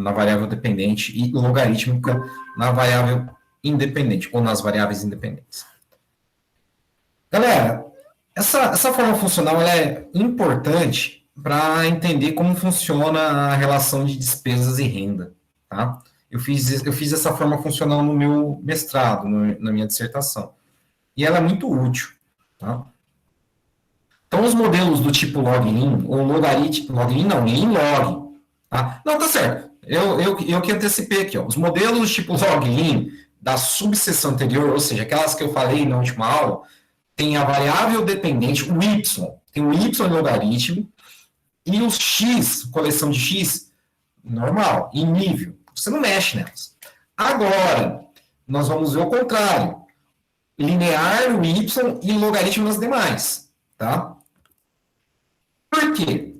na variável dependente e logarítmica na variável independente, ou nas variáveis independentes. Galera, essa forma funcional ela é importante para entender como funciona a relação de despesas e renda, tá? Eu fiz essa forma funcional no meu mestrado, na minha dissertação. E ela é muito útil, tá? Então, os modelos do tipo login, ou logaritmo, login não, log, tá? Não, tá certo. Eu que antecipei aqui, ó. Os modelos do tipo login da subseção anterior, ou seja, aquelas que eu falei na última aula, tem a variável dependente, o y, tem o y logaritmo, e os x, coleção de x, normal, em nível. Você não mexe nelas. Agora, nós vamos ver o contrário. Linear no y e logaritmo nas demais, tá? Por quê?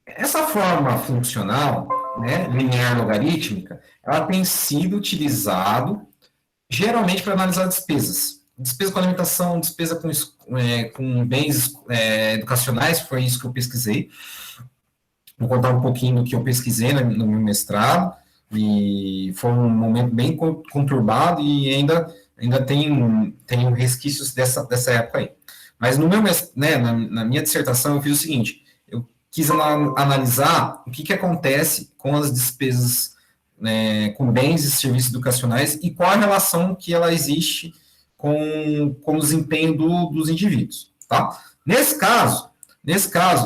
Essa forma funcional, né, linear logarítmica, ela tem sido utilizado geralmente para analisar despesas. Despesa com alimentação, despesa com bens educacionais, foi isso que eu pesquisei. Vou contar um pouquinho do que eu pesquisei no meu mestrado, e foi um momento bem conturbado e ainda tem resquícios dessa época aí. Mas no meu, né, na minha dissertação eu fiz o seguinte, eu quis analisar o que acontece com as despesas, né, com bens e serviços educacionais e qual a relação que ela existe com o desempenho dos indivíduos, tá? Nesse caso,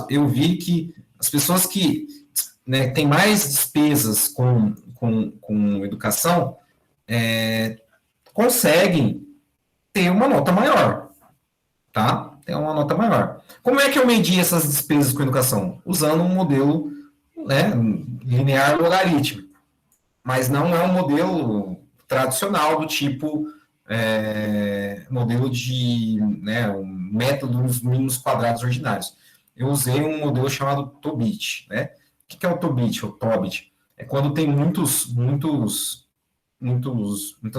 eu vi que as pessoas que, né, têm mais despesas com educação conseguem ter uma nota maior, tá? Tem uma nota maior. Como é que eu medi essas despesas com educação? Usando um modelo, né, linear logarítmico. Mas não é um modelo tradicional do tipo modelo de, né, um método dos mínimos quadrados ordinários. Eu usei um modelo chamado Tobit, né? O que é o Tobit, ou Tobit? É quando tem muitas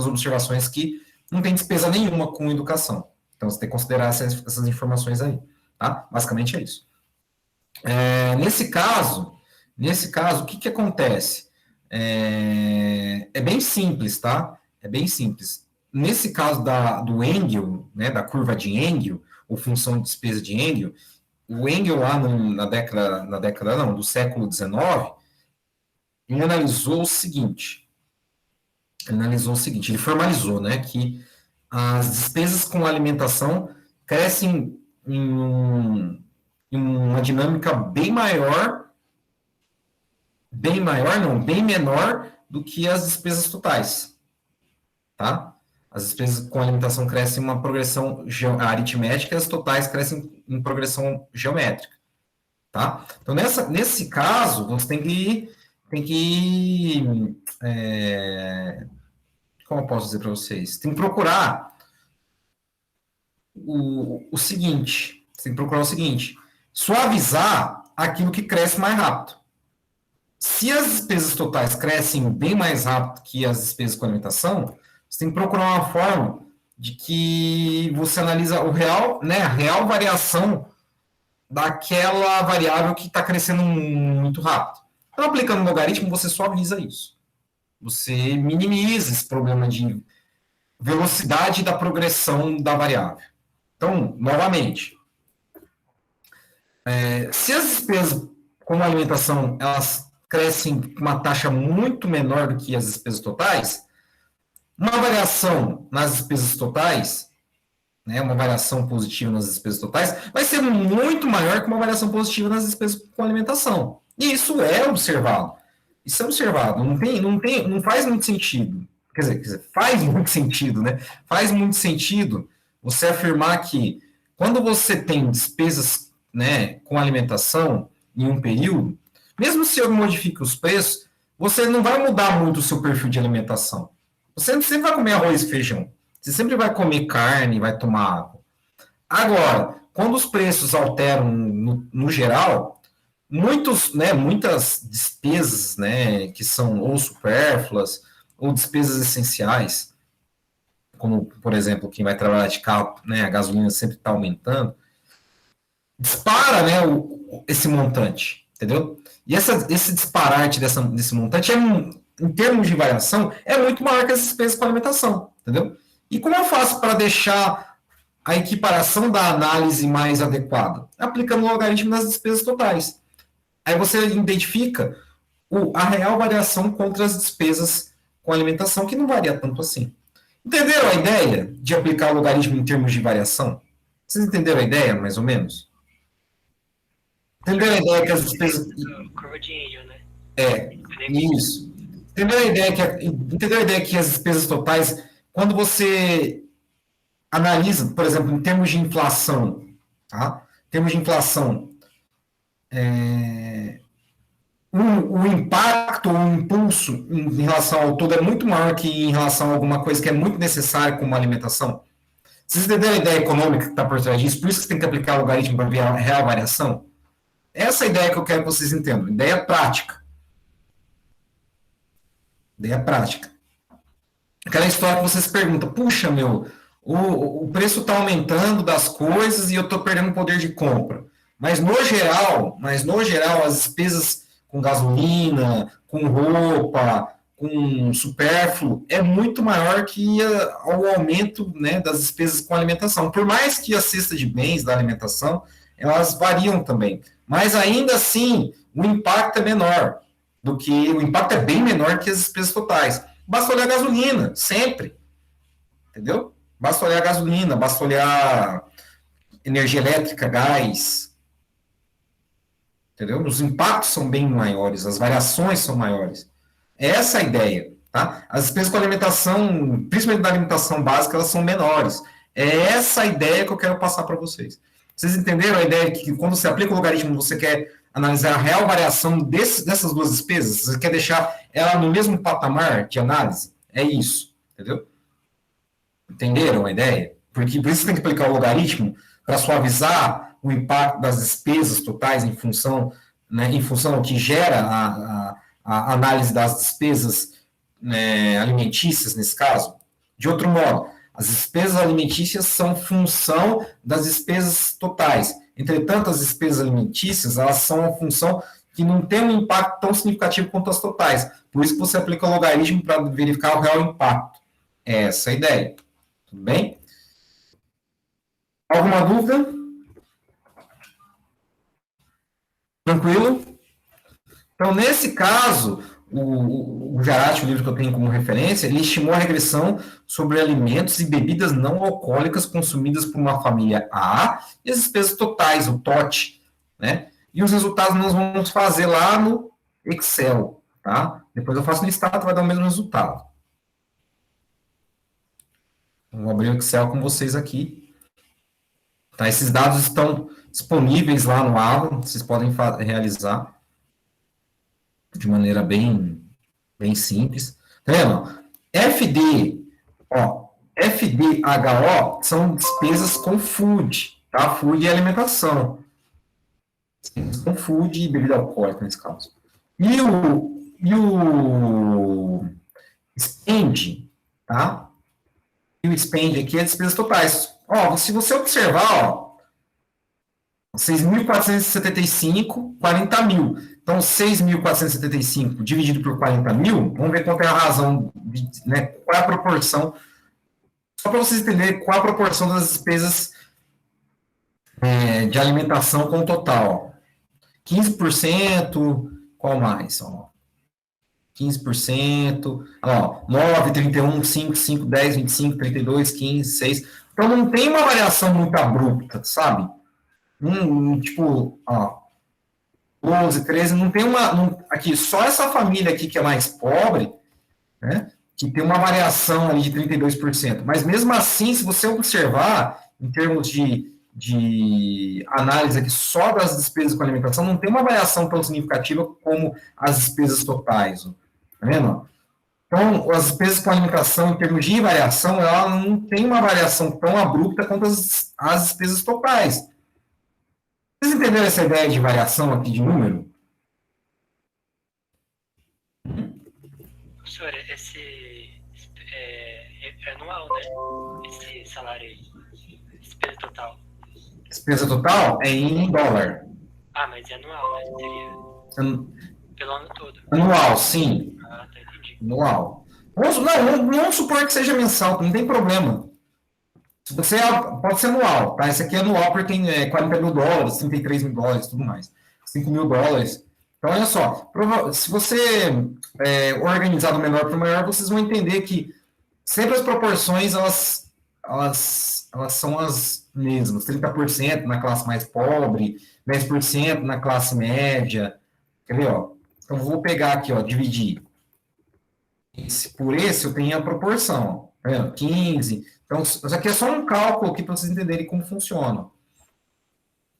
observações que não tem despesa nenhuma com educação. Então, você tem que considerar essas informações aí, tá? Basicamente é isso. Nesse caso, o que acontece? É bem simples, tá? É bem simples. Nesse caso do Engel, né, da curva de Engel, ou função de despesa de Engel, o Engel lá do século XIX, ele analisou o seguinte, ele formalizou, né, que as despesas com alimentação crescem em uma dinâmica bem menor do que as despesas totais, tá? As despesas com alimentação crescem em uma progressão aritmética, as totais crescem em progressão geométrica, tá? Então, nesse caso, você tem que como eu posso dizer para vocês? Tem que procurar o seguinte, suavizar aquilo que cresce mais rápido. Se as despesas totais crescem bem mais rápido que as despesas com alimentação, você tem que procurar uma forma de que você analisa a real variação daquela variável que está crescendo muito rápido. Então, aplicando o logaritmo, você suaviza isso. Você minimiza esse problema de velocidade da progressão da variável. Então, novamente, se as despesas com alimentação elas crescem com uma taxa muito menor do que as despesas totais, uma variação nas despesas totais, né, uma variação positiva nas despesas totais, vai ser muito maior que uma variação positiva nas despesas com alimentação. E isso é observado. Não faz muito sentido. Quer dizer, faz muito sentido, né? Faz muito sentido você afirmar que quando você tem despesas, né, com alimentação em um período, mesmo se eu modifique os preços, você não vai mudar muito o seu perfil de alimentação. Você sempre vai comer arroz e feijão. Você sempre vai comer carne, vai tomar água. Agora, quando os preços alteram no geral, muitas despesas, né, que são ou supérfluas ou despesas essenciais, como, por exemplo, quem vai trabalhar de carro, né, a gasolina sempre está aumentando, dispara, né, esse montante, entendeu? E esse disparate desse montante em termos de variação, é muito maior que as despesas com alimentação, entendeu? E como eu faço para deixar a equiparação da análise mais adequada? Aplicando o logaritmo das despesas totais. Aí você identifica a real variação contra as despesas com alimentação, que não varia tanto assim. Entenderam a ideia de aplicar o logaritmo em termos de variação? Vocês entenderam a ideia, mais ou menos? Entenderam a ideia que as despesas... Curva de Engel, né? Isso. Entendeu a ideia que as despesas totais, quando você analisa, por exemplo, em termos de inflação, tá? Em termos de inflação, o impacto, o impulso em relação ao todo é muito maior que em relação a alguma coisa que é muito necessária, como a alimentação. Vocês entenderam a ideia econômica que está por trás disso? Por isso que você tem que aplicar o logaritmo para ver a real variação? Essa é a ideia que eu quero que vocês entendam. Ideia prática. Ideia prática. Aquela história que você se pergunta, puxa, o preço está aumentando das coisas e eu estou perdendo poder de compra. Mas no geral, as despesas com gasolina, com roupa, com supérfluo, é muito maior que o aumento, né, das despesas com alimentação. Por mais que a cesta de bens da alimentação, elas variam também. Mas ainda assim, o impacto é menor o impacto é bem menor que as despesas totais. Basta olhar a gasolina, sempre. Entendeu? Basta olhar a gasolina, basta olhar energia elétrica, gás. Entendeu? Os impactos são bem maiores, as variações são maiores. É essa a ideia. Tá? As despesas com alimentação, principalmente da alimentação básica, elas são menores. É essa a ideia que eu quero passar para vocês. Vocês entenderam a ideia que quando você aplica o logaritmo, você quer analisar a real variação dessas duas despesas? Você quer deixar ela no mesmo patamar de análise? É isso. Entendeu? Entenderam a ideia? Por isso você tem que aplicar o logaritmo para suavizar o impacto das despesas totais em função do que gera a análise das despesas, né, alimentícias, nesse caso. De outro modo, as despesas alimentícias são função das despesas totais. Entretanto, as despesas alimentícias, elas são uma função que não tem um impacto tão significativo quanto as totais. Por isso que você aplica o logaritmo para verificar o real impacto. É essa a ideia. Tudo bem? Alguma dúvida? Tranquilo? Então, nesse caso, o Jarati, o livro que eu tenho como referência, ele estimou a regressão sobre alimentos e bebidas não alcoólicas consumidas por uma família A e as despesas totais, o TOT, né? E os resultados nós vamos fazer lá no Excel, tá? Depois eu faço no Stata, vai dar o mesmo resultado. Vou abrir o Excel com vocês aqui. Tá? Esses dados estão disponíveis lá no Avalon, vocês podem realizar de maneira bem simples. Tá vendo? FDHO são despesas com food, tá? Food e alimentação. Com food e bebida alcoólica, nesse caso. E o spend, tá? E o spend aqui é despesas totais. Ó, se você observar, ó, 6.475, 40 mil. Então, 6.475 dividido por 40 mil, vamos ver qual é a razão, né, qual é a proporção, só para vocês entenderem qual é a proporção das despesas de alimentação com o total. 15%, qual mais? Ó, 15%, ó, 9, 31, 5, 5, 10, 25, 32, 15, 6. Então, não tem uma variação muito abrupta, sabe? Tipo, ó, 12, 13, não tem aqui, só essa família aqui que é mais pobre, né, que tem uma variação ali de 32%. Mas mesmo assim, se você observar, em termos de análise aqui só das despesas com alimentação, não tem uma variação tão significativa como as despesas totais. Ó. Tá vendo? Então, as despesas com alimentação, em termos de variação, ela não tem uma variação tão abrupta quanto as despesas totais. Vocês entenderam essa ideia de variação aqui de número? Professor, esse é anual, né? Esse salário aí. Despesa total. Despesa total é em dólar. Ah, mas é anual, né? Seria pelo ano todo. Anual, sim. Ah, tá, entendi. Anual. Vamos supor que seja mensal, não tem problema. Se você pode ser anual, tá? Esse aqui é anual porque tem 40 mil dólares, 33 mil dólares, tudo mais. 5 mil dólares. Então, olha só, se você organizar do menor para o maior, vocês vão entender que sempre as proporções, elas são as mesmas. 30% na classe mais pobre, 10% na classe média. Quer ver, ó? Então, vou pegar aqui, ó, dividir. Por esse, eu tenho a proporção. Tá vendo? 15. Então, isso aqui é só um cálculo aqui para vocês entenderem como funciona.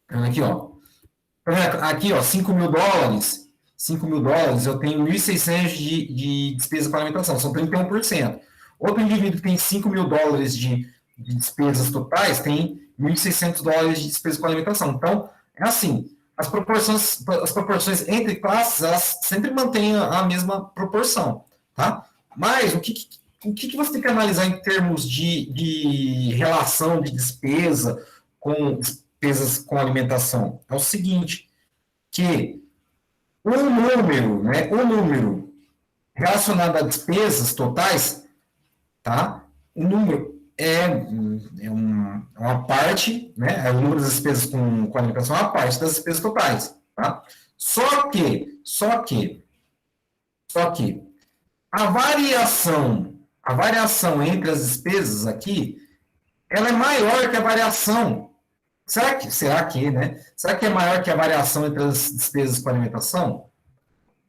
Aqui, ó. Aqui, ó, 5 mil dólares. 5 mil dólares, eu tenho 1.600 de despesa com alimentação, são 31%. Outro indivíduo que tem 5 mil dólares de despesas totais tem 1.600 dólares de despesa com alimentação. Então, é assim, as proporções entre classes, elas sempre mantêm a mesma proporção, tá? Mas o que você tem que analisar em termos de relação de despesa com despesas com alimentação? É o seguinte, que o número relacionado a despesas totais, tá? O número uma parte, né? O número das despesas com alimentação é uma parte das despesas totais, tá? Só que a variação entre as despesas aqui, ela é maior que a variação. Será que é maior que a variação entre as despesas com alimentação?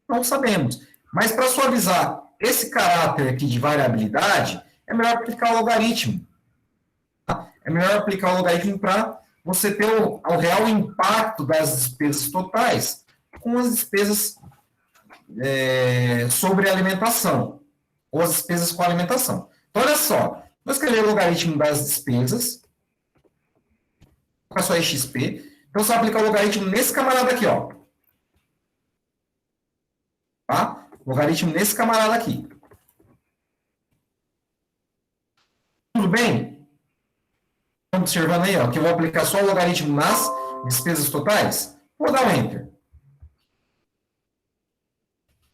Não sabemos. Mas para suavizar esse caráter aqui de variabilidade, é melhor aplicar o logaritmo. Tá? É melhor aplicar o logaritmo para você ter o real impacto das despesas totais com as despesas sobre alimentação, ou as despesas com alimentação. Então, olha só, vou escrever o logaritmo das despesas, com a sua XP, então você vai aplicar o logaritmo nesse camarada aqui, ó. Tá? Logaritmo nesse camarada aqui. Tudo bem? Estão observando aí, ó, que eu vou aplicar só o logaritmo nas despesas totais? Vou dar um Enter.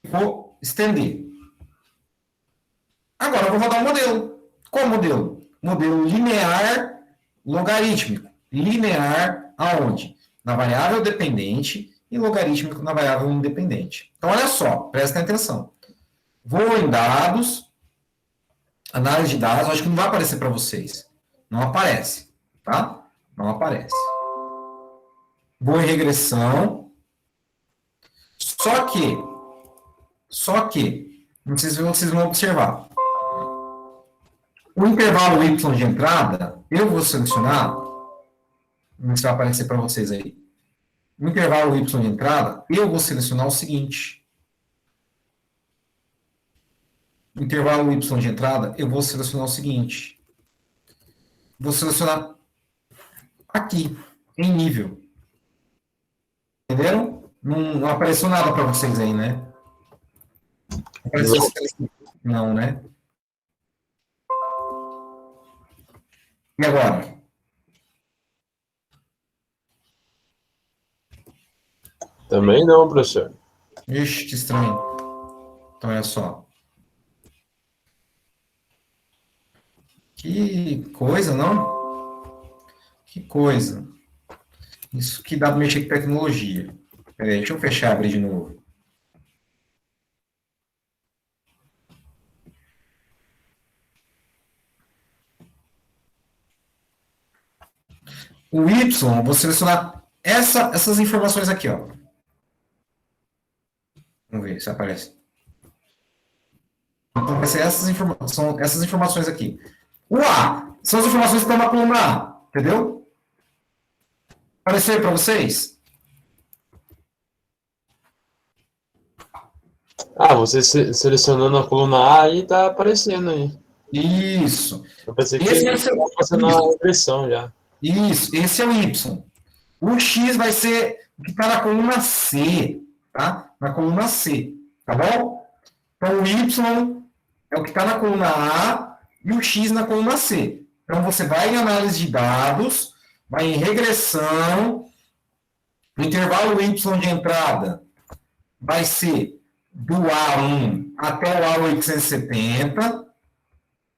Vou estender. Agora eu vou rodar o modelo. Qual modelo? Modelo linear logarítmico. Linear aonde? Na variável dependente e logarítmico na variável independente. Então, olha só, prestem atenção. Vou em dados, análise de dados, acho que não vai aparecer para vocês. Não aparece, tá? Não aparece. Vou em regressão. Só que, não sei se vocês vão observar. O intervalo y de entrada, eu vou selecionar, não sei se vai aparecer para vocês aí. No intervalo y de entrada, eu vou selecionar o seguinte. No intervalo y de entrada, eu vou selecionar o seguinte. Vou selecionar aqui, em nível. Entenderam? Não apareceu nada para vocês aí, né? Não apareceu não, né? E agora? Também não, professor. Ixi, que estranho. Então, olha só. Que coisa, não? Que coisa. Isso que dá para mexer com tecnologia. Peraí, deixa eu fechar, abrir de novo. O Y, vou selecionar essas informações aqui, ó. Vamos ver se aparece. Então, vai ser essas informações aqui. O A são as informações que estão na coluna A, entendeu? Apareceu aí para vocês? Ah, você selecionando a coluna A aí tá aparecendo aí. Isso. Eu pensei que estava passando a regressão já. Isso, esse é o Y. O X vai ser o que está na coluna C, tá? Na coluna C, tá bom? Então, o Y é o que está na coluna A e o X na coluna C. Então, você vai em análise de dados, vai em regressão, o intervalo Y de entrada vai ser do A1 até o A870.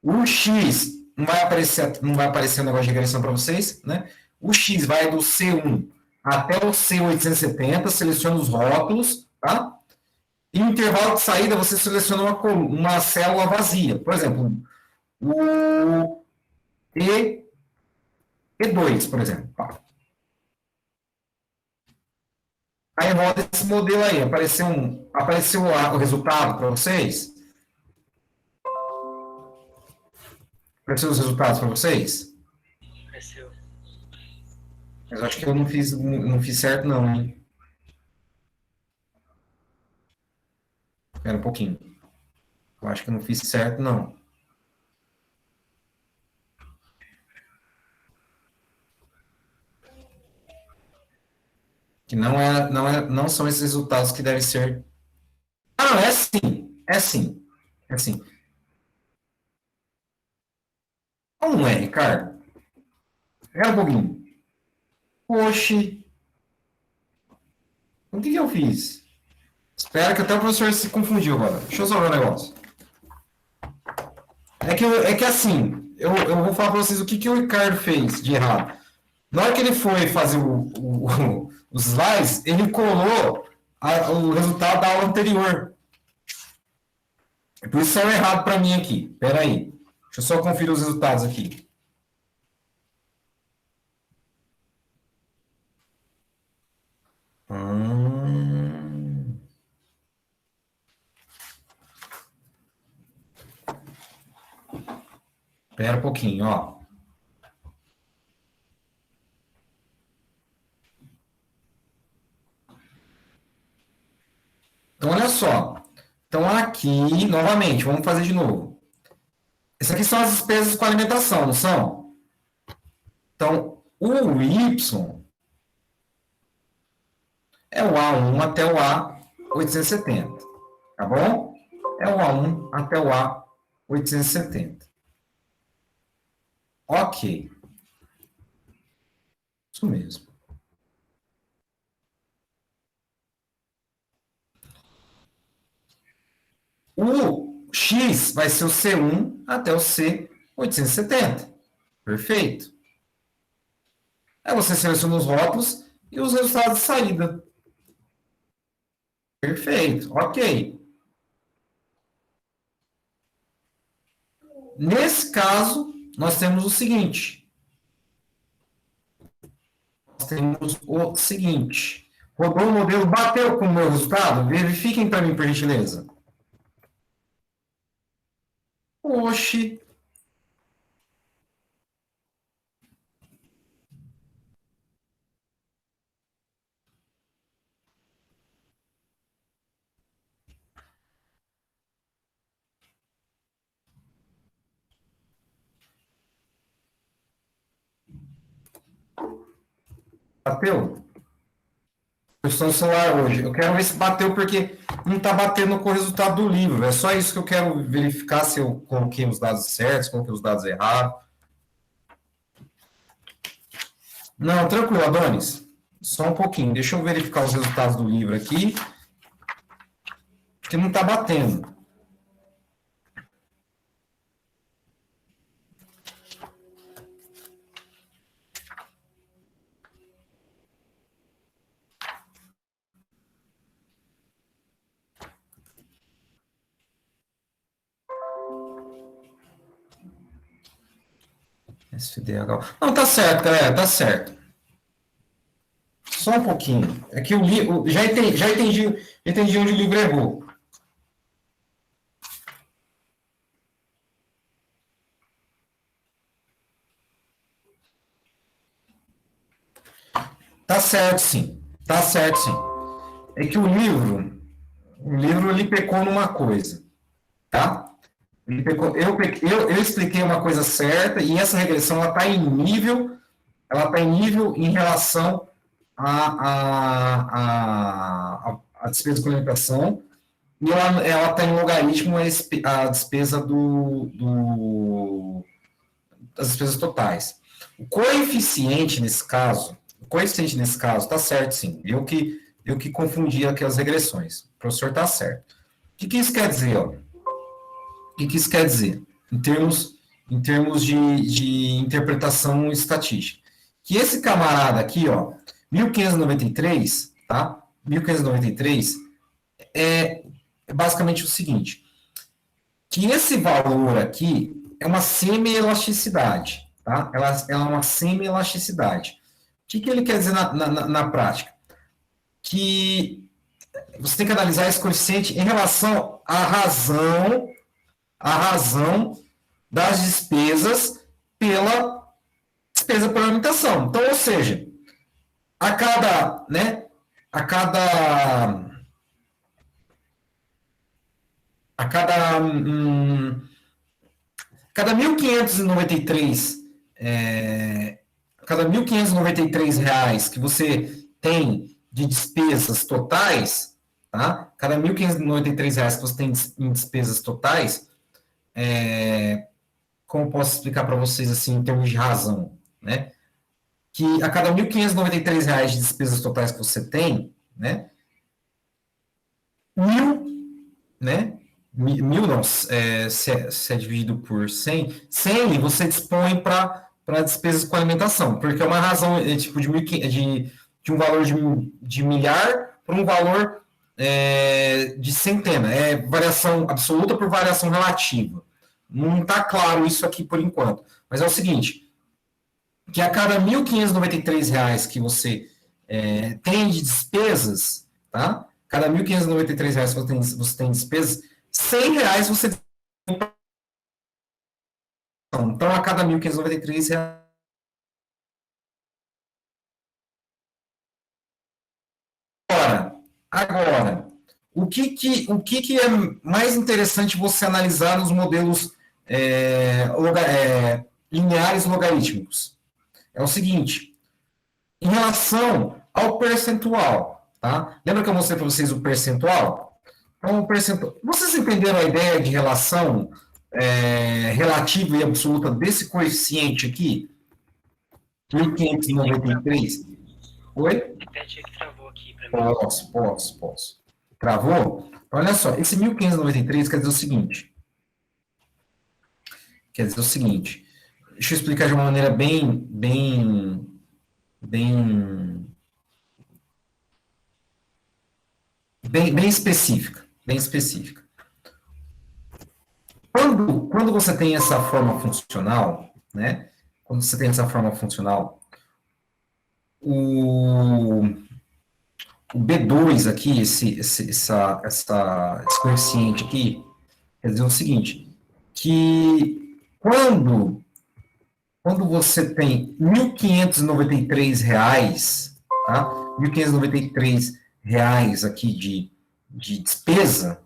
O X não vai aparecer o negócio de regressão para vocês, né? O X vai do C1 até o C870, seleciona os rótulos, tá? E no intervalo de saída, você seleciona uma célula vazia. Por exemplo, o E2, por exemplo. Tá? Aí roda esse modelo aí. Apareceu o resultado para vocês? Apareceu os resultados para vocês? Apareceu. Mas eu acho que eu não fiz certo, não, hein? Espera um pouquinho. Eu acho que eu não fiz certo, não. Que não são esses resultados que devem ser. Ah, não, é sim. É sim. É sim. Como é, Ricardo? Espera um pouquinho. Oxi. O que eu fiz? Espera que até o professor se confundiu agora. Deixa eu só ver um negócio. É que assim, eu vou falar para vocês o que o Ricardo fez de errado. Na hora que ele foi fazer os slides, ele colou o resultado da aula anterior. Por isso saiu errado para mim aqui. Espera aí. Deixa eu só conferir os resultados aqui. Espera um pouquinho, ó. Então, olha só. Então, aqui, novamente, vamos fazer de novo. Essas aqui são as despesas com alimentação, não são? Então, o Y é o A1 até o A870, tá bom? É o A1 até o A870. Ok. Isso mesmo. O X vai ser o C1 até o C870. Perfeito. Aí você seleciona os rótulos e os resultados de saída. Perfeito. Ok. Nesse caso, nós temos o seguinte. Rodou o modelo, bateu com o meu resultado? Verifiquem para mim, por gentileza. Oxi. Bateu? Eu estou no celular hoje. Eu quero ver se bateu, porque não está batendo com o resultado do livro. É só isso que eu quero verificar se eu coloquei os dados certos, coloquei os dados errados. Não, tranquilo, Adonis. Só um pouquinho. Deixa eu verificar os resultados do livro aqui. Porque não está batendo. SDH. Não, tá certo, galera, tá certo. Só um pouquinho. É que o livro. Já entendi onde o livro errou. Tá certo, sim. Tá certo, sim. É que o livro ele pecou numa coisa, tá? Ele pecou, eu expliquei uma coisa certa e essa regressão ela está em nível em relação à despesa com alimentação e ela está em logaritmo a despesa das despesas totais. O coeficiente nesse caso está certo, sim. Eu que confundi aqui as regressões. O professor está certo. que isso quer dizer? Ó? O que isso quer dizer? Em termos de interpretação estatística. Que esse camarada aqui, ó, 1593, tá? 1593 é basicamente o seguinte, que esse valor aqui é uma semi-elasticidade, tá? Ela é uma semi-elasticidade. O que ele quer dizer na prática? Que você tem que analisar esse coeficiente em relação à razão das despesas pela despesa por alimentação. Então, ou seja, a cada, né, a cada a cada 1.593 cada 1.593 reais que você tem de despesas totais, tá? Cada 1.593 reais que você tem em despesas totais, como posso explicar para vocês assim em termos de razão, né? Que a cada 1.593 reais de despesas totais que você tem, né? 1.000, né? 1.000 não, se é dividido por 100 você dispõe para despesas com alimentação, porque é uma razão tipo de um valor de milhar para um valor de centena, é variação absoluta por variação relativa. Não está claro isso aqui por enquanto, mas é o seguinte, que a cada R$ 1.593 que você tem de despesas, tá? Cada R$ 1.593 que você tem despesas, R$ 100 você então a cada R$ 1.593 agora o que é mais interessante você analisar nos modelos lineares logarítmicos? É o seguinte, em relação ao percentual, tá? Lembra que eu mostrei para vocês o percentual? Então, o percentual. Vocês entenderam a ideia de relação relativa e absoluta desse coeficiente aqui? 1.593. Oi? Repete que travou aqui para mim. Posso. Travou? Olha só, esse 1.593 quer dizer o seguinte. Deixa eu explicar de uma maneira bem específica. Quando você tem essa forma funcional, né? O B2 aqui, esse coeficiente aqui, quer dizer o seguinte, que quando você tem R$ 1.593, tá? R$ 1.593 aqui de despesa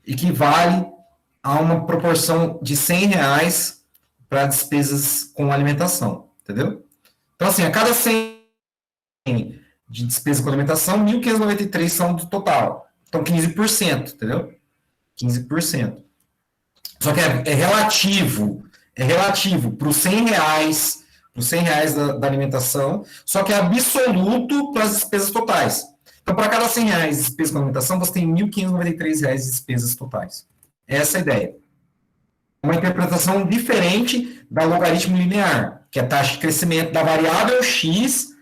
equivale a uma proporção de R$ 100 para despesas com alimentação, entendeu? Então, assim, a cada 100 de despesa com alimentação, 1.593 são do total. Então, 15%, entendeu? 15%. Só que é relativo para os R$ 100 da alimentação, só que é absoluto para as despesas totais. Então, para cada R$ 100 de despesa com alimentação, você tem R$ 1.593 de despesas totais. Essa é a ideia. Uma interpretação diferente da logaritmo linear, que é a taxa de crescimento da variável x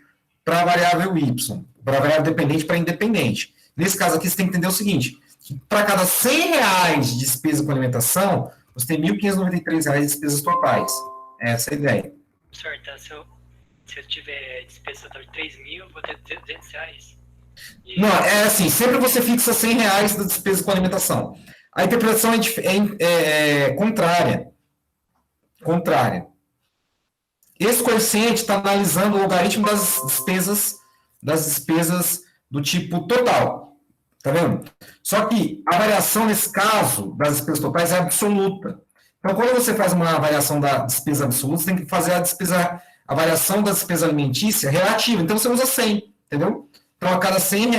para a variável y, para a variável dependente para independente. Nesse caso aqui, você tem que entender o seguinte, que para cada R$ 100 de despesa com alimentação, você tem R$ 1.593 de despesas totais. Essa é a ideia. Senhor, então se eu tiver despesa total de 3.000, eu vou ter R$200. Não, é assim, sempre você fixa R$ 100 da despesa com alimentação. A interpretação é contrária. Esse coeficiente está analisando o logaritmo das despesas do tipo total. Tá vendo? Só que a variação nesse caso das despesas totais é absoluta. Então, quando você faz uma variação da despesa absoluta, você tem que fazer a variação da despesa alimentícia relativa. Então, você usa 100, entendeu? Então, a cada R$ 100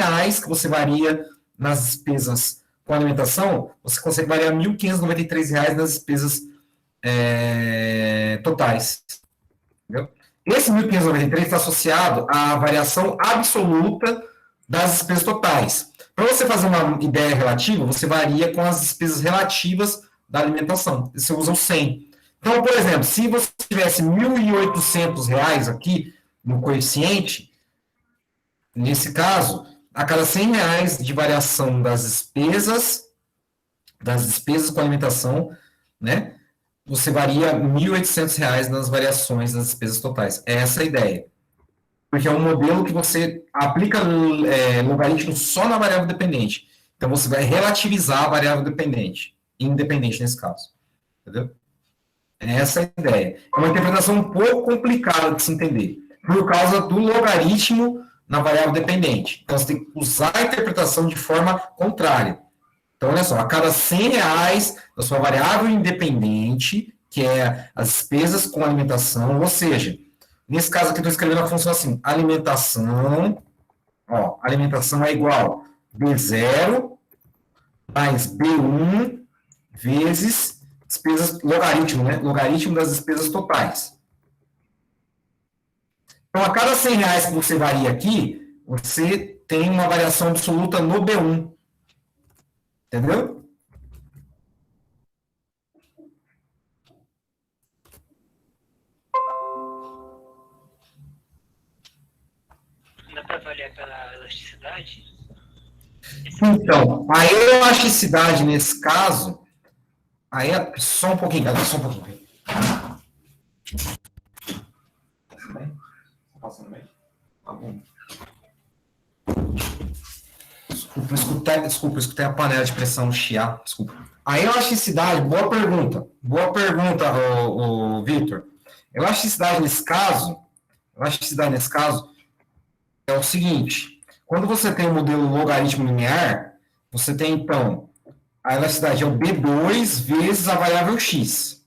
que você varia nas despesas com alimentação, você consegue variar R$ 1.593 nas despesas totais. Entendeu? Esse 1.593 está associado à variação absoluta das despesas totais. Para você fazer uma ideia relativa, você varia com as despesas relativas da alimentação. Você usa o 100. Então, por exemplo, se você tivesse R$ 1.800 aqui no coeficiente, nesse caso, a cada R$ 100 de variação das despesas com alimentação, né, você varia R$ 1.800 nas variações das despesas totais. É essa a ideia. Porque é um modelo que você aplica logaritmo só na variável dependente. Então, você vai relativizar a variável dependente, independente nesse caso. Entendeu? É essa a ideia. É uma interpretação um pouco complicada de se entender, por causa do logaritmo na variável dependente. Então, você tem que usar a interpretação de forma contrária. Então, olha só, a cada R$ 100 da sua variável independente, que é as despesas com alimentação, ou seja, nesse caso aqui eu estou escrevendo a função assim, alimentação é igual B0 mais B1 vezes despesas, logaritmo, né? Logaritmo das despesas totais. Então, a cada R$ 100 que você varia aqui, você tem uma variação absoluta no B1. Entendeu? Não dá para avaliar pela elasticidade? Então, a elasticidade nesse caso, aí só um pouquinho, galera, só um pouquinho. Tá bom. Desculpa, escutei a panela de pressão chiar, desculpa. A elasticidade, boa pergunta, Vitor. Elasticidade nesse caso é o seguinte, quando você tem o modelo logaritmo linear, você tem, então, a elasticidade é o B2 vezes a variável x.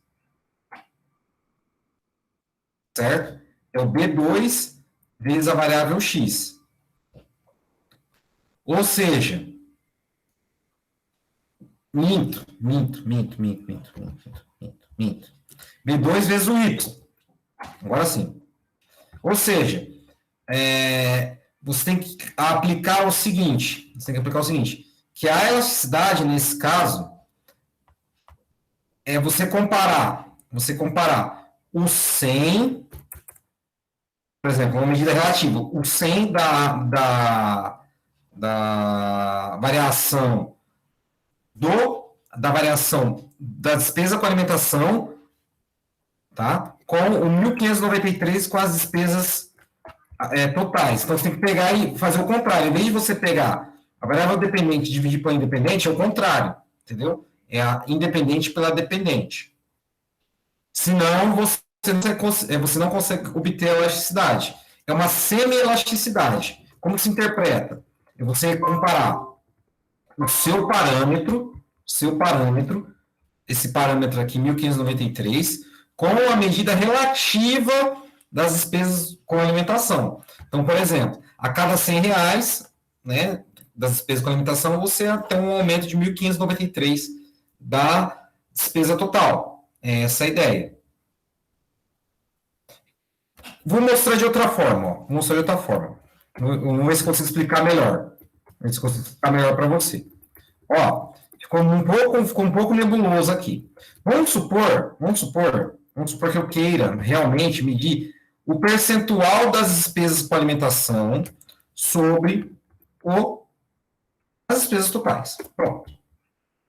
Certo? É o B2 vezes a variável x. Ou seja, minto. B2 vezes o y. Agora sim. Ou seja, você tem que aplicar o seguinte, que a elasticidade, nesse caso, é você comparar o 100, por exemplo, uma medida relativa, o 100 da variação da despesa com alimentação, tá? Com o 1.593 com as despesas totais. Então, você tem que pegar e fazer o contrário. Em vez de você pegar a variável dependente e dividir pela independente, é o contrário, entendeu? É a independente pela dependente. Senão, você não consegue obter a elasticidade. É uma semi-elasticidade. Como se interpreta? É você comparar o seu parâmetro, esse parâmetro aqui, 1.593, com a medida relativa das despesas com alimentação. Então, por exemplo, a cada R$ 100, né, das despesas com alimentação, você tem um aumento de 1.593 da despesa total. É essa a ideia. Vou mostrar de outra forma. Vamos ver se eu consigo explicar melhor. Para você. Ó, ficou um pouco nebuloso aqui. Vamos supor que eu queira realmente medir o percentual das despesas com alimentação sobre as despesas totais. Pronto.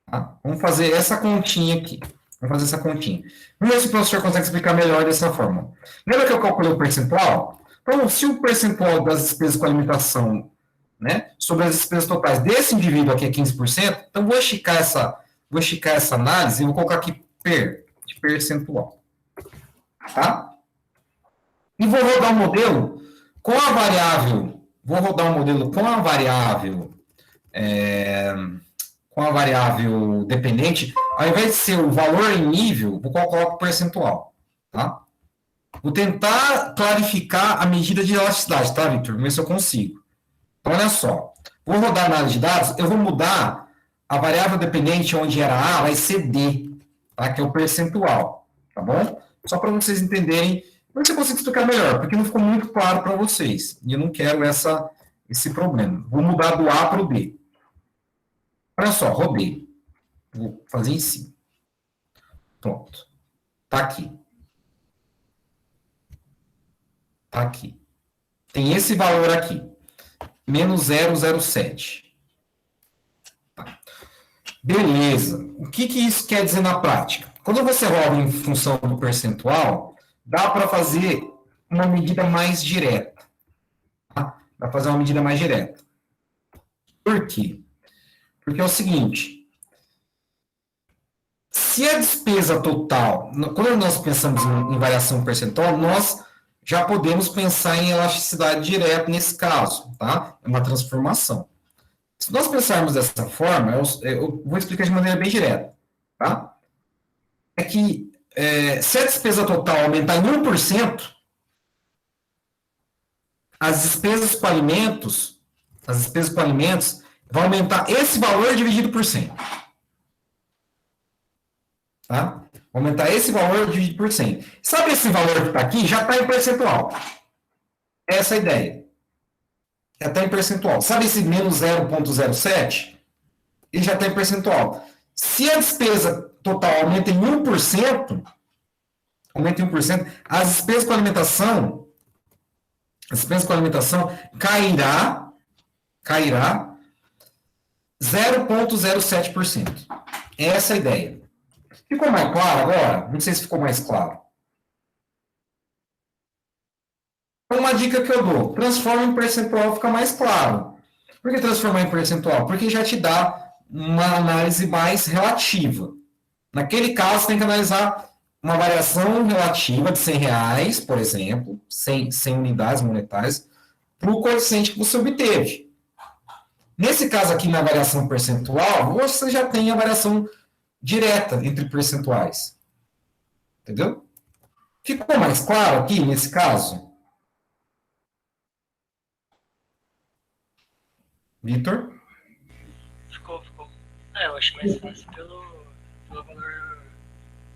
Tá? Vamos fazer essa continha aqui. Vamos ver se o professor consegue explicar melhor dessa forma. Lembra que eu calculei o percentual? Então, se o percentual das despesas com alimentação, né, sobre as despesas totais desse indivíduo aqui é 15%, então vou esticar essa análise e vou colocar aqui de percentual. Tá? E vou rodar um modelo com a variável, com a variável dependente, ao invés de ser o valor em nível, vou colocar o percentual. Tá? Vou tentar clarificar a medida de elasticidade, tá, Victor? Vamos ver se eu consigo. Então, olha só. Vou rodar a análise de dados, eu vou mudar a variável dependente onde era A, vai ser D, tá? Que é o percentual, tá bom? Só para vocês entenderem, mas eu consigo explicar melhor, porque não ficou muito claro para vocês. E eu não quero esse problema. Vou mudar do A para o D. Olha só, roubei. Vou fazer em cima. Pronto. Tá aqui. Tá aqui. Tem esse valor aqui. Menos 0,07. Tá. Beleza. O que isso quer dizer na prática? Quando você roda em função do percentual, dá para fazer uma medida mais direta. Tá? Dá para fazer uma medida mais direta. Por quê? Porque é o seguinte, se a despesa total, quando nós pensamos em variação percentual, nós já podemos pensar em elasticidade direta nesse caso, tá? É uma transformação. Se nós pensarmos dessa forma, eu vou explicar de maneira bem direta, tá? É que se a despesa total aumentar em 1%, as despesas com alimentos vão aumentar esse valor dividido por 100. Tá? Aumentar esse valor dividido por 100. Sabe esse valor que está aqui? Já está em percentual. Essa é a ideia. Já está em percentual. Sabe esse menos 0,07? Ele já está em percentual. Se a despesa total aumenta em 1%, as despesas com alimentação cairá 0,07%. Essa é a ideia. Ficou mais claro agora? Não sei se ficou mais claro. Uma dica que eu dou, transforma em percentual, fica mais claro. Por que transformar em percentual? Porque já te dá uma análise mais relativa. Naquele caso, você tem que analisar uma variação relativa de R$100, por exemplo, 100 unidades monetárias, para o coeficiente que você obteve. Nesse caso aqui, na variação percentual, você já tem a variação direta entre percentuais. Entendeu? Ficou mais claro aqui, nesse caso? Vitor? Ficou. Eu acho mais fácil pelo valor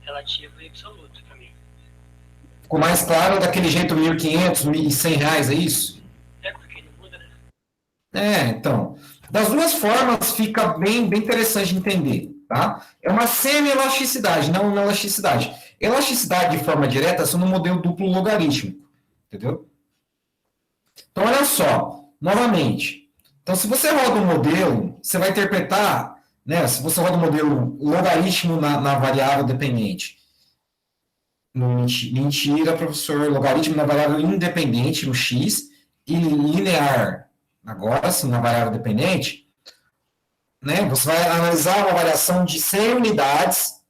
relativo e absoluto para mim. Ficou mais claro daquele jeito R$1.500, R$1.100, é isso? É, porque não muda, né? Então. Das duas formas, fica bem interessante de entender. Tá? É uma semi-elasticidade, não uma elasticidade. Elasticidade de forma direta é só no modelo duplo logarítmico. Entendeu? Então, olha só. Novamente. Então, se você roda um modelo, você vai interpretar, né? Se você roda um modelo logaritmo na variável dependente. Mentira, professor. Logaritmo na variável independente, no x, e linear, agora sim, na variável dependente, né? Você vai analisar uma variação de 100 unidades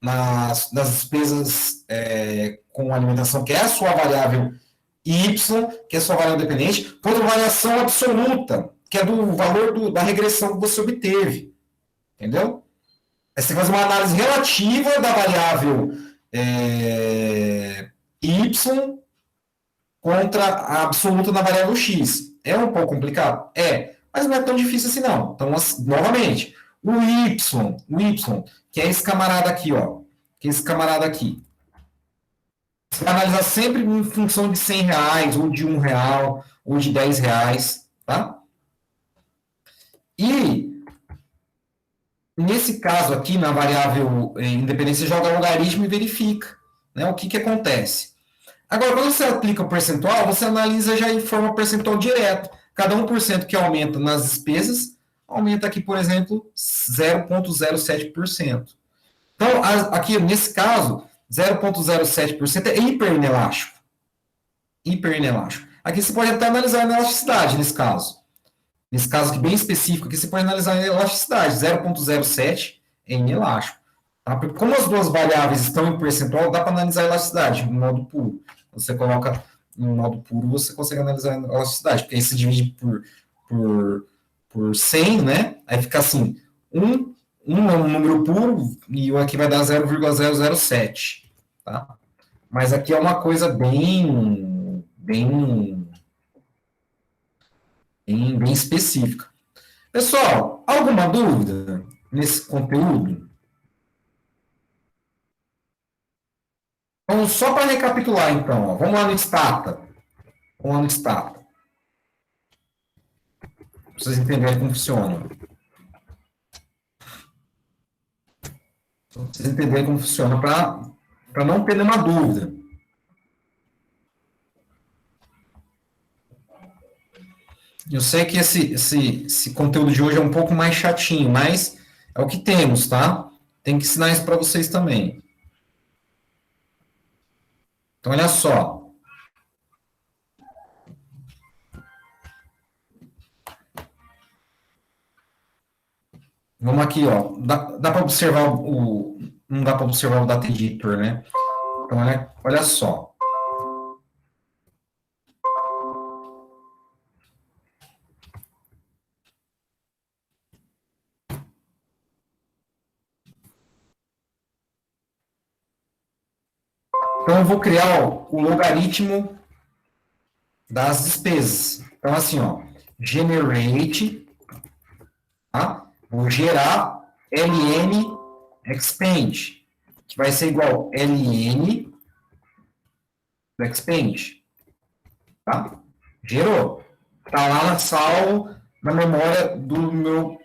nas despesas com alimentação, que é a sua variável y, que é a sua variável dependente, contra a variação absoluta, que é do valor da regressão que você obteve. Entendeu? Aí você faz uma análise relativa da variável y contra a absoluta da variável x. É um pouco complicado? Mas não é tão difícil assim, não. Então, novamente, o y, que é esse camarada aqui, ó. Que é esse camarada aqui. Você vai analisar sempre em função de R$100, ou de R$1, ou de R$10, tá? E, nesse caso aqui, na variável independência, você joga logaritmo e verifica, né, o que acontece. Agora, quando você aplica o percentual, você analisa já em forma percentual direto. Cada 1% que aumenta nas despesas, aumenta aqui, por exemplo, 0,07%. Então, aqui, nesse caso, 0,07% é hiperinelástico. Aqui você pode até analisar a elasticidade, nesse caso. Nesse caso aqui, bem específico, aqui você pode analisar a elasticidade. 0,07 é inelástico. Tá? Porque como as duas variáveis estão em percentual, dá para analisar a elasticidade no modo puro. Você coloca no modo puro, você consegue analisar a elasticidade, porque aí você divide por 100, né? Aí fica assim, 1 é um número puro e o aqui vai dar 0,007, tá? Mas aqui é uma coisa bem específica. Pessoal, alguma dúvida nesse conteúdo? Então, só para recapitular, então, ó, vamos lá no Stata. Para vocês entenderem como funciona. Vocês entenderem como funciona, para não ter nenhuma dúvida. Eu sei que esse conteúdo de hoje é um pouco mais chatinho, mas é o que temos, tá? Tem que ensinar isso para vocês também. Então, olha só. Vamos aqui, ó. Dá para observar não dá para observar o Data Editor, né? Então, olha só. Então, eu vou criar o logaritmo das despesas. Então, assim, ó. Generate, tá? Vou gerar ln expand, que vai ser igual ln do expand, tá? Gerou. Tá lá salvo na memória do meu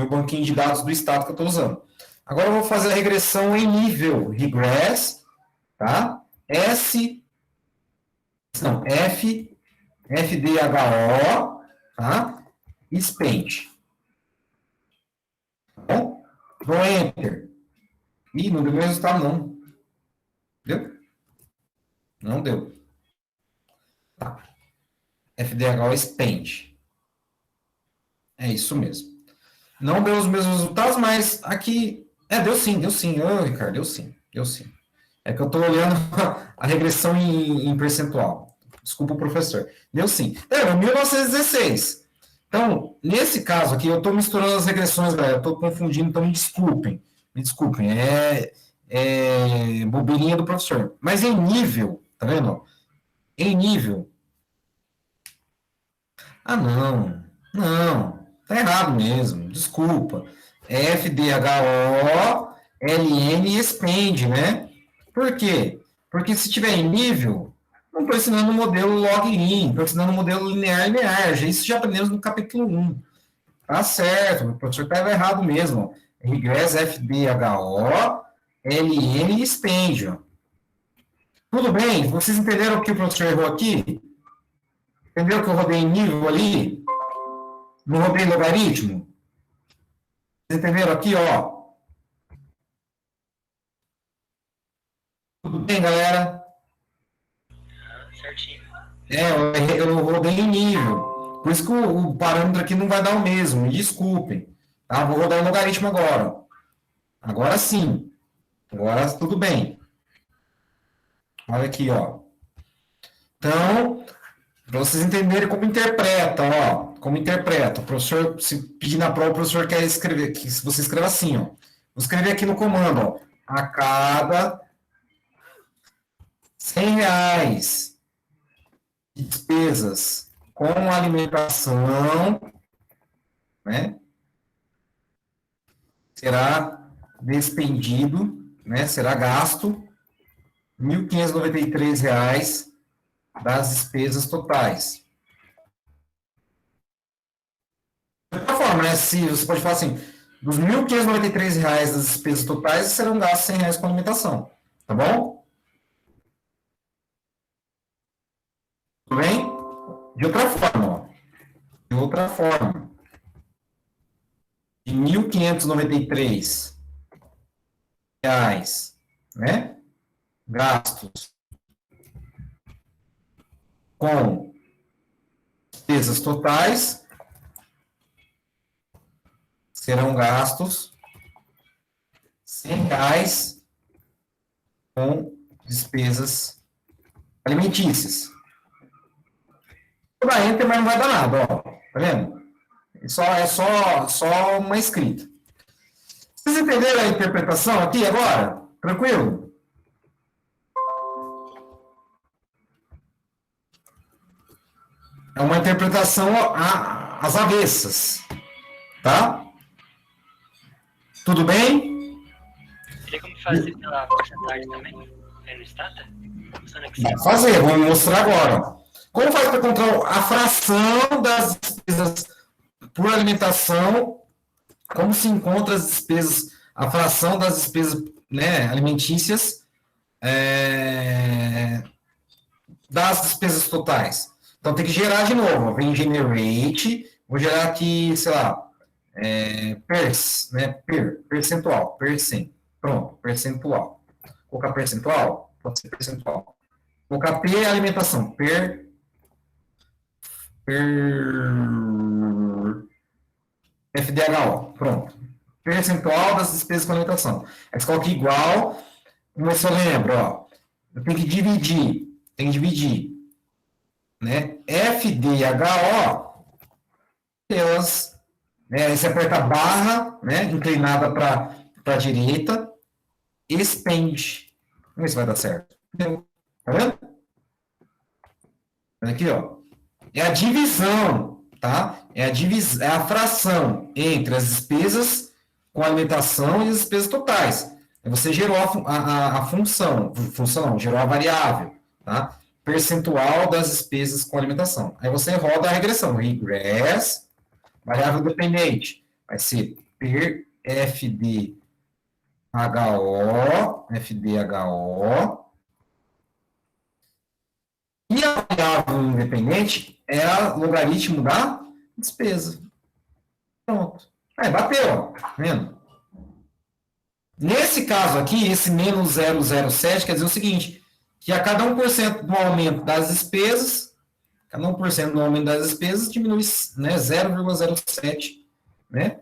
banquinho de dados do estado que eu estou usando. Agora eu vou fazer a regressão em nível regress, tá? FDHO, tá? Spend. Tá bom? Vou enter. Ih, não deu o resultado, não. Deu? Não deu. Tá. FDHO Spend. É isso mesmo. Não deu os mesmos resultados, mas aqui... deu sim. Ô, Ricardo, deu sim. É que eu estou olhando a regressão em percentual. Desculpa, professor. Deu sim. Deu 1916. Então, nesse caso aqui, eu estou misturando as regressões, galera. Eu estou confundindo, então me desculpem. É bobeirinha do professor. Mas em nível, tá vendo? Em nível... Não. Tá errado mesmo. Desculpa. FDHO LN Expand, né? Por quê? Porque se tiver em nível, não estou ensinando o modelo log-in, estou ensinando o modelo linear. Isso já aprendemos no capítulo 1. Tá certo, o professor estava errado mesmo. Regress FDHO LN Expand. Tudo bem? Vocês entenderam o que o professor errou aqui? Entendeu que eu rodei em nível ali? Não rodei logaritmo? Vocês entenderam aqui, ó? Tudo bem, galera? Certinho. Eu rodei em nível. Por isso que o parâmetro aqui não vai dar o mesmo. Me desculpem. Tá? Vou rodar em logaritmo agora. Agora sim. Agora tudo bem. Olha aqui, ó. Então, para vocês entenderem como interpreta, ó. Como interpreta. O professor, se pedir na prova, o professor quer escrever, que você escreva assim, ó. Vou escrever aqui no comando, ó. A cada R$100 de despesas com alimentação, né? Será despendido, né? Será gasto R$1.593 das despesas totais. De outra forma, né? Se você pode falar assim, dos R$1.593 das despesas totais serão gastos R$100 com alimentação, tá bom? Tudo bem? De outra forma, ó. De R$1.593, né? Gastos com despesas totais serão gastos R$100 com despesas alimentícias. Vou dar enter, mas não vai dar nada, ó. Tá vendo? É só uma escrita. Vocês entenderam a interpretação aqui agora? Tranquilo? É uma interpretação às avessas. Tá? Tudo bem? Teria como fazer pela porcentagem também? Aí no Stata? Vai fazer, vou mostrar agora. Como faz para encontrar a fração das despesas por alimentação? Como se encontra as a fração das despesas, né, alimentícias das despesas totais. Então, tem que gerar de novo. Vem generate, vou gerar aqui, sei lá, percentual, pronto, percentual. Colocar percentual, pode ser percentual. Colocar P alimentação, FDHO, pronto. Percentual das despesas com alimentação. Aí você coloca igual, como você lembra, ó, eu tenho que dividir, né, FDHO pelas, né, aí você aperta a barra, né, inclinada para a direita, expand. Vamos ver se vai dar certo. Tá vendo? Aqui, ó. É a divisão, tá? É a fração entre as despesas com alimentação e as despesas totais. Você gerou a função não, gerou a variável, tá? Percentual das despesas com alimentação. Aí você roda a regressão. Regress, variável dependente. Vai ser FDHO, e a variável independente é o logaritmo da despesa. Pronto. Aí, bateu, ó. Tá vendo? Nesse caso aqui, esse menos 0,07 quer dizer o seguinte, que a cada 1% do aumento das despesas, diminui, né, 0,07, né,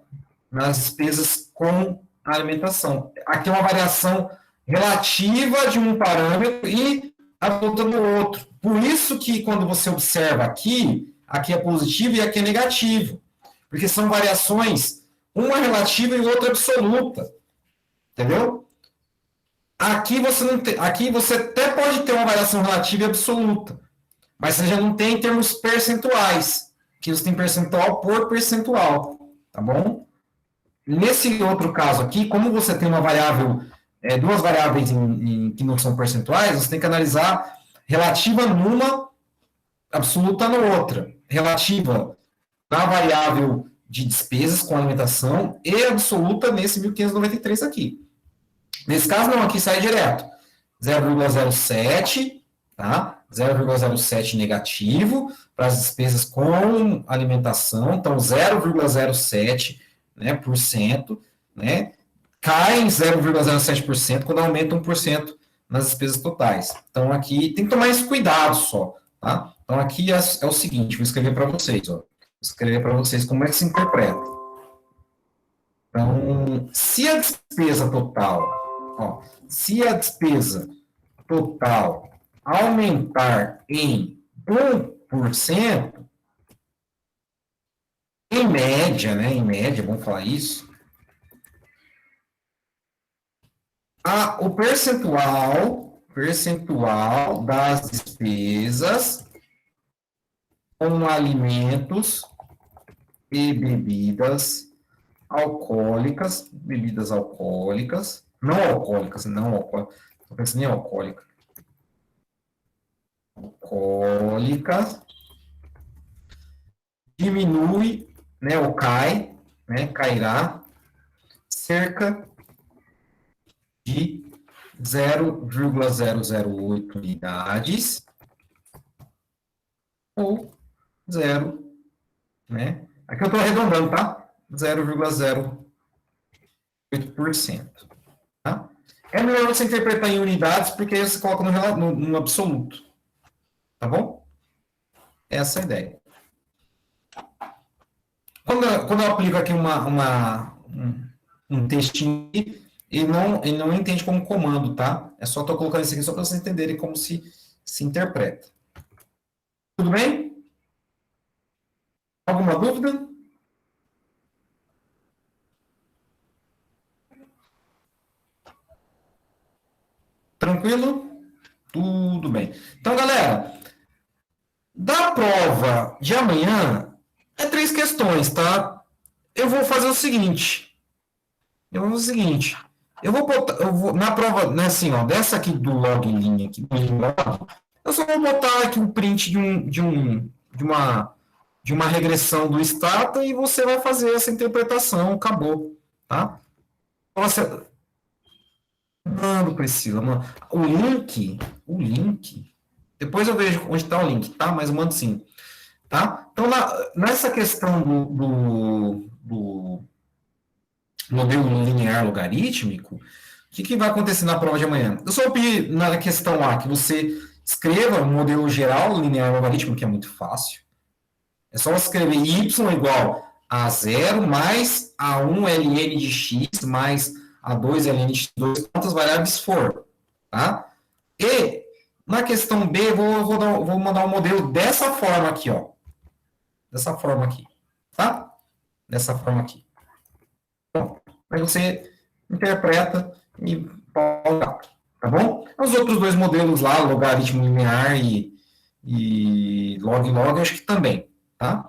nas despesas com alimentação. Aqui é uma variação relativa de um parâmetro e absoluta do outro. Por isso que quando você observa aqui é positivo e aqui é negativo. Porque são variações, uma relativa e outra absoluta. Entendeu? Aqui você até pode ter uma variação relativa e absoluta, mas você já não tem em termos percentuais, que você tem percentual por percentual, tá bom? Nesse outro caso aqui, como você tem uma variável, duas variáveis que não são percentuais, você tem que analisar relativa numa, absoluta na outra. Relativa na variável de despesas com alimentação e absoluta nesse 1593 aqui. Nesse caso, não, aqui sai direto. 0,07, tá? 0,07 negativo para as despesas com alimentação. Então, 0,07, né, por cento, né? Cai em 0,07% quando aumenta 1% nas despesas totais. Então, aqui tem que tomar esse cuidado só, tá? Então, aqui é o seguinte, vou escrever para vocês, ó. Vou escrever para vocês como é que se interpreta. Então, se a despesa total aumentar em 1%, em média, vamos falar isso, o percentual das despesas com alimentos e bebidas alcoólicas, não alcoólicas, estou pensando em alcoólica. Alcoólicas diminui, né, ou cai, né, cairá cerca de 0,008 unidades ou 0, né? Aqui eu estou arredondando, tá? 0,08%. Tá? É melhor você interpretar em unidades, porque aí você coloca no absoluto. Tá bom? Essa é a ideia. Quando eu aplico aqui um textinho, ele não entende como comando, tá? É só estou colocando isso aqui só para vocês entenderem como se interpreta. Tudo bem? Alguma dúvida? Tranquilo? Tudo bem. Então, galera, da prova de amanhã, 3 questões, tá? Eu vou fazer o seguinte. Eu vou botar, na prova, né, assim, ó, dessa aqui do login aqui, eu só vou botar aqui um print de uma regressão do Stata e você vai fazer essa interpretação, acabou, tá? Nossa, mano, Priscila, mano. O link, depois eu vejo onde está o link, tá? Mas eu mando sim, tá? Então, nessa questão do modelo linear logarítmico, o que vai acontecer na prova de amanhã? Eu só pedi na questão lá que você escreva um modelo geral linear logarítmico, que é muito fácil. É só escrever y igual a 0 mais a1 ln de x mais a2 ln de x2, quantas variáveis for. Tá? E na questão B, vou mandar um modelo dessa forma aqui, ó. Dessa forma aqui. Tá? Dessa forma aqui. Bom, aí você interpreta e pausa, tá bom? Os outros dois modelos lá, logaritmo linear e log, acho que também, tá?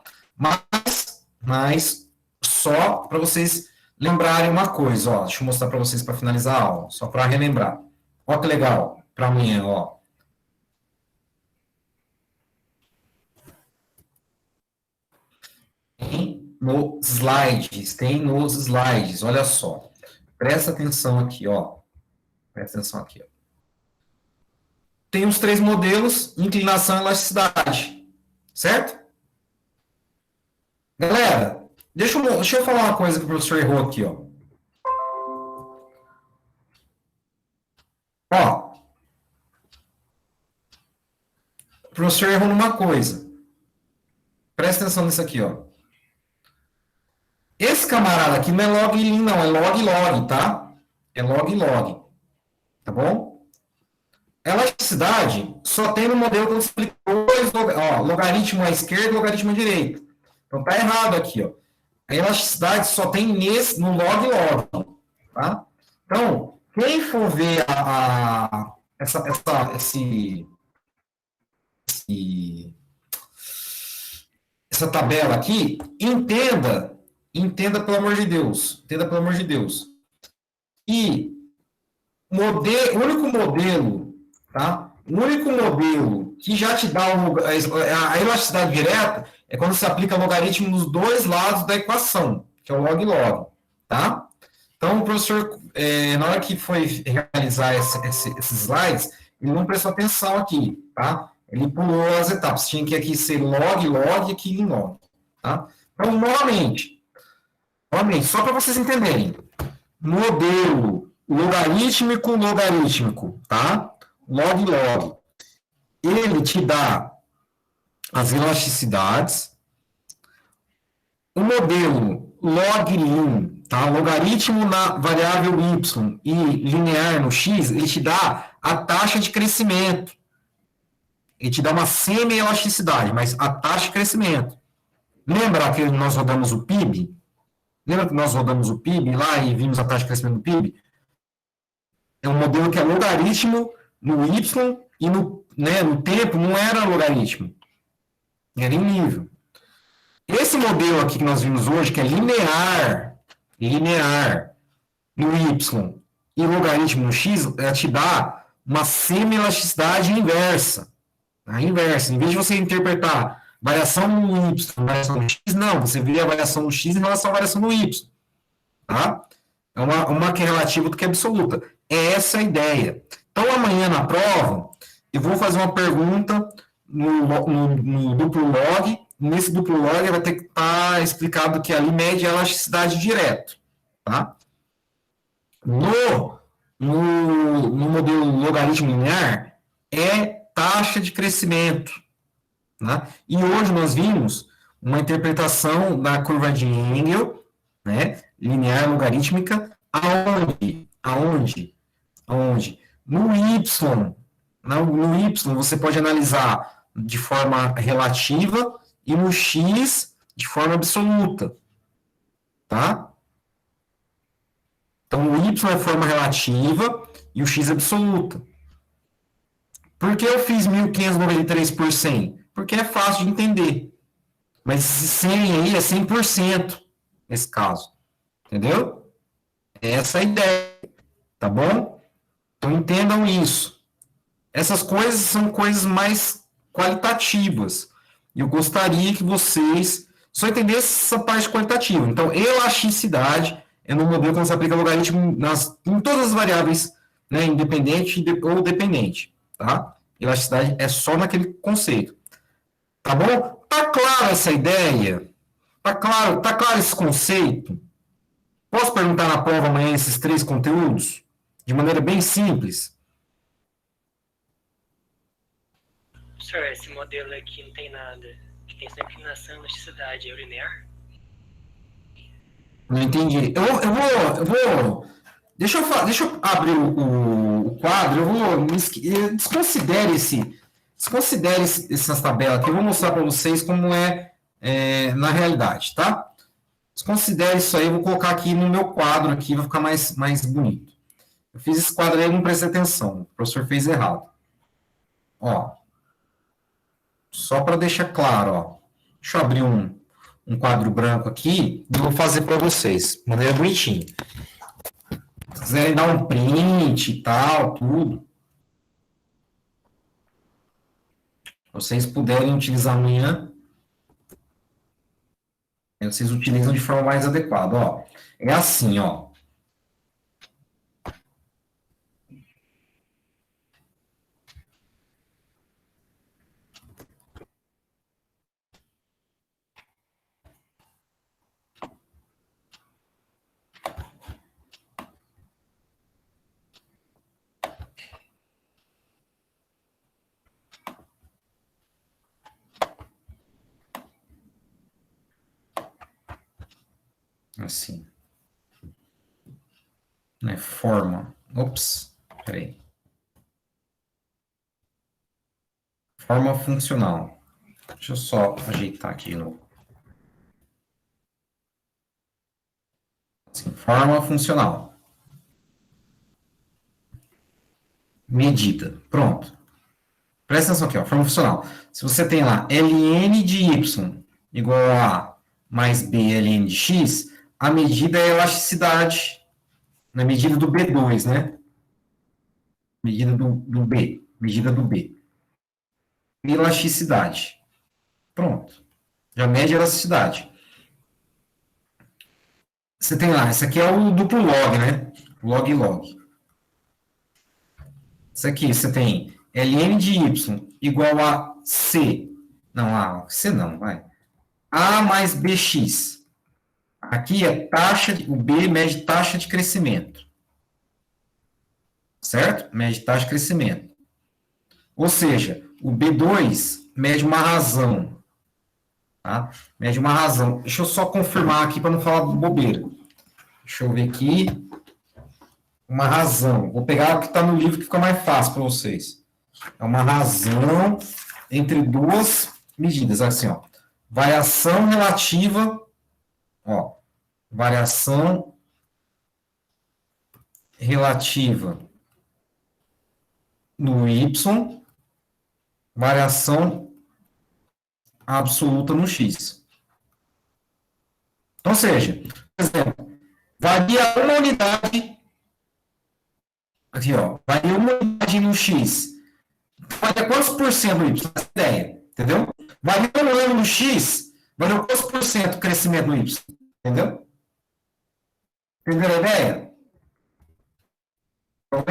Mas só para vocês lembrarem uma coisa, ó, deixa eu mostrar para vocês para finalizar a aula, só para relembrar. Ó que legal, para amanhã, ó. Tem nos slides, olha só. Presta atenção aqui, ó. Presta atenção aqui, ó. Tem os três modelos, inclinação e elasticidade, certo? Galera, deixa eu falar uma coisa que o professor errou aqui, ó. Ó, o professor errou numa coisa. Presta atenção nisso aqui, ó. Esse camarada aqui não é log, não, é log, tá? É log. Tá bom? Elasticidade só tem no modelo que eu explico dois, ó, logaritmo à esquerda e logaritmo à direita. Então tá errado aqui, ó. A elasticidade só tem no log, tá? Então, quem for ver essa tabela aqui, entenda pelo amor de Deus, e o único modelo, tá? O único modelo que já te dá a elasticidade direta é quando você aplica logaritmo nos dois lados da equação, que é o log, tá? Então, o professor, na hora que foi realizar esses slides, ele não prestou atenção aqui, tá? Ele pulou as etapas. Tinha que aqui ser log e aqui em log, tá? Então, novamente, só para vocês entenderem, modelo logarítmico, tá? Log. Ele te dá as elasticidades. O modelo log-lin, tá? Logaritmo na variável y e linear no x, ele te dá a taxa de crescimento. Ele te dá uma semi-elasticidade, mas a taxa de crescimento. Lembra que nós rodamos o PIB? Lembra que nós rodamos o PIB lá e vimos a taxa de crescimento do PIB? É um modelo que é logaritmo no y e no tempo não era logaritmo. Era em nível. Esse modelo aqui que nós vimos hoje, que é linear no y e logaritmo no x, te dá uma semi-elasticidade inversa. A inversa. Em vez de você interpretar variação no y, variação no x, não. Você vê a variação no x em relação à variação no y. Tá? É uma que é relativa do que é absoluta. É essa a ideia. Então, amanhã na prova, eu vou fazer uma pergunta no duplo log. Nesse duplo log vai ter que estar explicado que ali mede a elasticidade direto. Tá? No modelo logaritmo linear, é taxa de crescimento. Né? E hoje nós vimos uma interpretação da curva de Engel, né, linear logarítmica, aonde? No y você pode analisar de forma relativa e no x de forma absoluta, tá? Então, o y é forma relativa e o x é absoluta. Por que eu fiz 1.593 por 100? Porque é fácil de entender. Mas 100 aí é 100% nesse caso. Entendeu? Essa é a ideia. Tá bom? Então, entendam isso. Essas coisas são coisas mais qualitativas. E eu gostaria que vocês só entendessem essa parte qualitativa. Então, elasticidade é no modelo quando você aplica logaritmo em todas as variáveis, né, independente ou dependente, tá? Elasticidade é só naquele conceito. Tá bom? Tá clara essa ideia? Tá claro esse conceito? Posso perguntar na prova amanhã esses 3 conteúdos? De maneira bem simples. Senhor, esse modelo aqui não tem nada. Que tem essa inclinação e elasticidade. É linear? Não entendi. Eu vou. Deixa eu abrir o quadro. Desconsidere essas tabelas aqui. Eu vou mostrar para vocês como na realidade, tá? Desconsidere isso aí. Eu vou colocar aqui no meu quadro aqui, vai ficar mais bonito. Eu fiz esse quadro aí e não prestei atenção. O professor fez errado. Ó. Só para deixar claro, ó. Deixa eu abrir um quadro branco aqui e vou fazer para vocês, de maneira bonitinha. Se quiserem dar um print e tal, tudo. Vocês puderem utilizar amanhã, vocês utilizam de forma mais adequada, ó. É assim, ó. Assim. Né, forma. Ops, peraí. Forma funcional. Deixa eu só ajeitar aqui de novo. Assim, forma funcional. Medida. Pronto. Presta atenção aqui, ó, forma funcional. Se você tem lá ln de y igual a mais b ln de x, a medida é a elasticidade, na medida do B2, né? Medida do B. Medida do B. Elasticidade. Pronto. Já mede a elasticidade. Você tem lá, esse aqui é o duplo log, né? Log e log. Isso aqui, você tem ln de y igual a c. Não, c não, vai. A mais bx. Aqui é o B mede taxa de crescimento. Certo? Mede taxa de crescimento. Ou seja, o B2 mede uma razão. Tá? Mede uma razão. Deixa eu só confirmar aqui para não falar bobeira. Deixa eu ver aqui. Uma razão. Vou pegar o que está no livro que fica mais fácil para vocês. É uma razão entre duas medidas. Assim, ó. Variação relativa. Ó. Variação relativa no y. Variação absoluta no x. Então, ou seja, por exemplo, varia uma unidade. Aqui, ó. Varia uma unidade no x. Varia quantos por cento no y? Essa ideia, entendeu? Varia um ano no x, varia quantos por cento o crescimento no y? Entendeu? Entenderam a ideia? Então,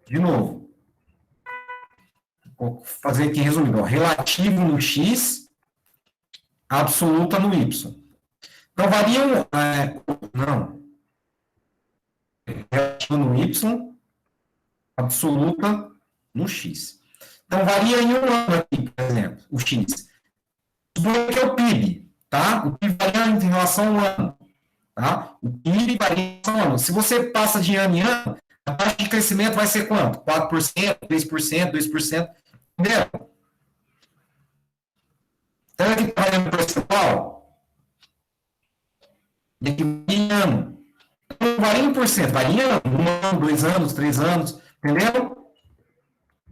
de novo. Vou fazer aqui resumido. Ó. Relativo no x, absoluta no y. Então, varia não. Relativa no y, absoluta no x. Então, varia em um ano aqui, por exemplo, o x. Suponha que é o PIB, tá? O PIB varia em relação ao ano, tá? O PIB varia em relação ao ano. Se você passa de ano em ano, a taxa de crescimento vai ser quanto? 4%, 3%, 2%, entendeu? Então, aqui está variando percentual, e aqui varia em ano. Não varia em porcento, varia em ano, 1 ano, 2 anos, 3 anos, entendeu?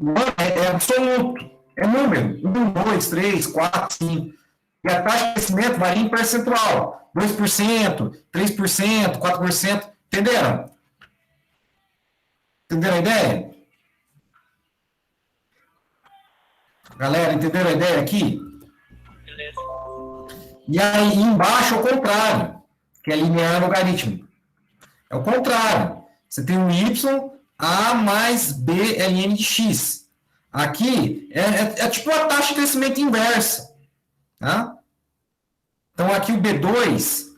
O ano é absoluto, é número, 1, 2, 3, 4, 5. E a taxa de crescimento varia em percentual, 2%, 3%, 4%, entenderam? Entenderam a ideia? Galera, entenderam a ideia aqui? Beleza. E aí, embaixo, ao contrário, que é linear logaritmo. É o contrário. Você tem um Y, A mais B ln de X. Aqui é tipo a taxa de crescimento inversa. Tá? Então, aqui o B2,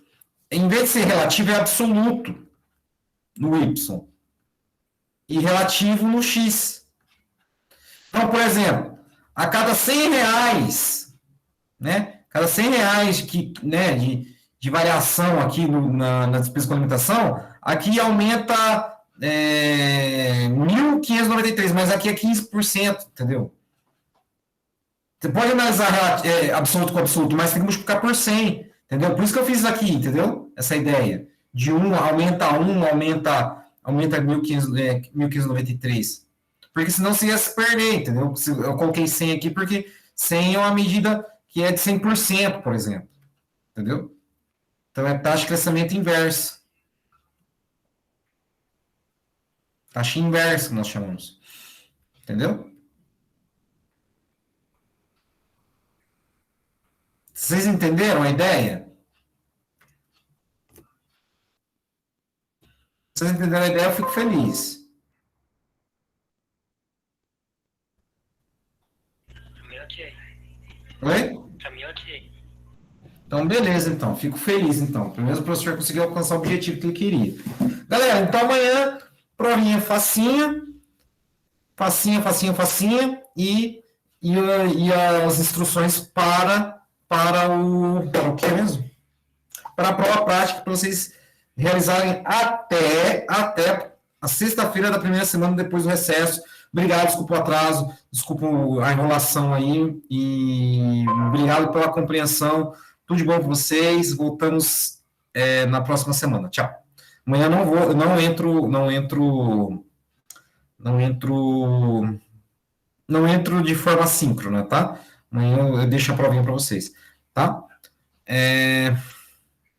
em vez de ser relativo, é absoluto no Y. E relativo no X. Então, por exemplo, a cada 100 reais, né? Cada 100 reais né, de variação aqui na despesa com alimentação, aqui aumenta 1.593, mas aqui é 15%, entendeu? Você pode analisar absoluto com absoluto, mas tem que multiplicar por 100, entendeu? Por isso que eu fiz isso aqui, entendeu? Essa ideia. De 1 aumenta 1.593. Porque senão você ia se perder, entendeu? Eu coloquei 100 aqui porque 100 é uma medida que é de 100%, por exemplo. Entendeu? Então, é taxa de crescimento inversa. Taxa inversa, que nós chamamos. Entendeu? Vocês entenderam a ideia? Se vocês entenderam a ideia, eu fico feliz. Oi? Caminho ok. Então, beleza, então. Fico feliz, então. Pelo menos o professor conseguiu alcançar o objetivo que ele queria. Galera, então amanhã, provinha facinha. Facinha. E as instruções para o que mesmo? Para a prova prática, para vocês realizarem até a sexta-feira da primeira semana depois do recesso. Obrigado, desculpa o atraso, desculpa a enrolação aí, e obrigado pela compreensão. Tudo de bom para vocês. Voltamos na próxima semana. Tchau. Amanhã não entro de forma síncrona, tá? Amanhã eu deixo a provinha para vocês, tá?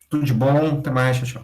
Tudo de bom, até mais, tchau.